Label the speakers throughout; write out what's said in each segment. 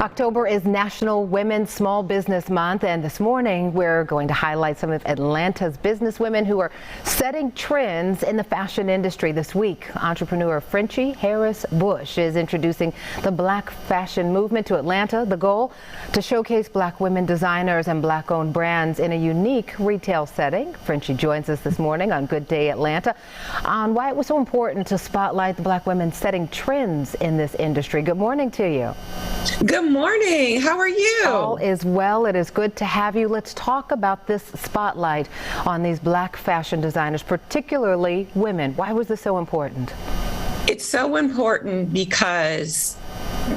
Speaker 1: October is National Women's Small Business Month, and this morning we're going to highlight some of Atlanta's businesswomen who are setting trends in the fashion industry. This week, entrepreneur Frenchie Harris Bush is introducing the Black fashion movement to Atlanta. The goal, to showcase Black women designers and Black-owned brands in a unique retail setting. Frenchie joins us this morning on Good Day Atlanta on why it was so important to spotlight the Black women setting trends in this industry. Good morning to you.
Speaker 2: Good morning. How are you?
Speaker 1: All is well. It is good to have you. Let's talk about this spotlight on these Black fashion designers, particularly women. Why was this so important?
Speaker 2: It's so important because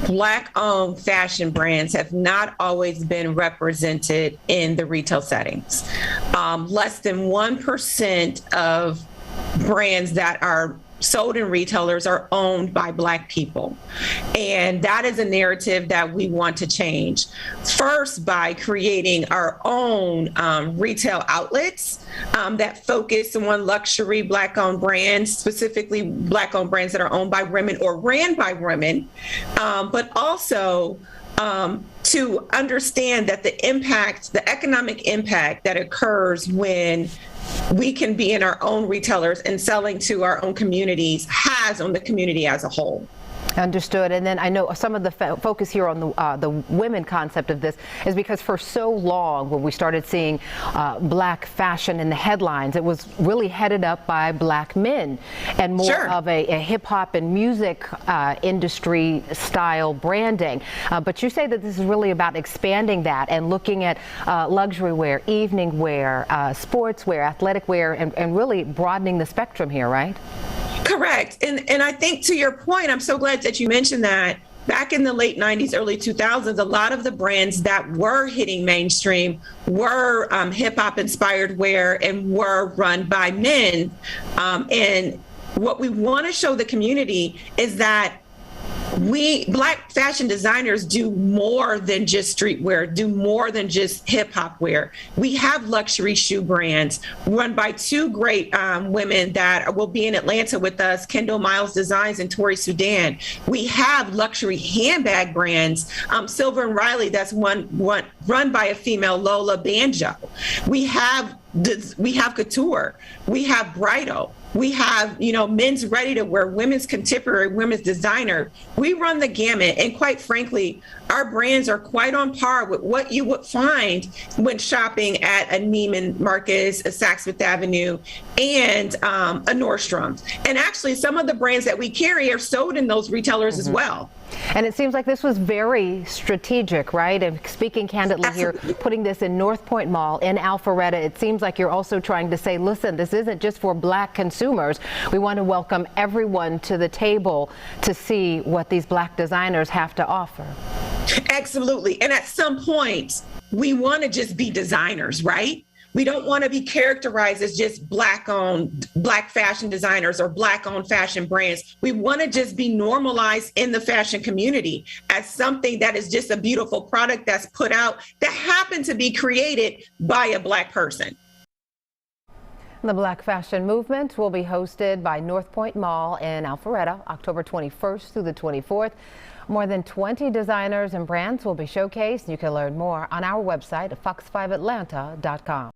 Speaker 2: Black-owned fashion brands have not always been represented in the retail settings. Less than 1% of brands that are sold in retailers are owned by Black people. And that is a narrative that we want to change. First, by creating our own retail outlets that focus on luxury Black-owned brands, specifically Black-owned brands that are owned by women or ran by women, but also to understand that the impact, the economic impact that occurs when we can be in our own retailers and selling to our own communities has on the community as a whole.
Speaker 1: Understood. And then I know some of the focus here on the women concept of this is because for so long, when we started seeing Black fashion in the headlines, it was really headed up by Black men and more of a hip hop and music industry style branding. But you say that this is really about expanding that and looking at luxury wear, evening wear, sports wear, athletic wear, and really broadening the spectrum here, right?
Speaker 2: Correct. And I think, to your point, I'm so glad that you mentioned that. Back in the late 90s, early 2000s, a lot of the brands that were hitting mainstream were hip hop inspired wear and were run by men. And what we want to show the community is that Black fashion designers do more than just streetwear, do more than just hip hop wear. We have luxury shoe brands run by two great women that will be in Atlanta with us, Kendall Miles Designs and Tori Sudan. We have luxury handbag brands, Silver and Riley, that's run by a female, Lola Banjo. We have couture, we have bridal. We have, men's ready to wear, women's contemporary, women's designer. We run the gamut. And quite frankly, our brands are quite on par with what you would find when shopping at a Neiman Marcus, a Saks Fifth Avenue, and a Nordstrom. And actually, some of the brands that we carry are sold in those retailers as well.
Speaker 1: And it seems like this was very strategic, right? And speaking candidly here, putting this in North Point Mall in Alpharetta, it seems like you're also trying to say, listen, this isn't just for Black consumers. We want to welcome everyone to the table to see what these Black designers have to offer.
Speaker 2: Absolutely. And at some point, we want to just be designers, right? We don't want to be characterized as just Black-owned, Black fashion designers or Black-owned fashion brands. We want to just be normalized in the fashion community as something that is just a beautiful product that's put out that happened to be created by a Black person.
Speaker 1: The Black fashion movement will be hosted by North Point Mall in Alpharetta, October 21st through the 24th. More than 20 designers and brands will be showcased. You can learn more on our website at fox5atlanta.com.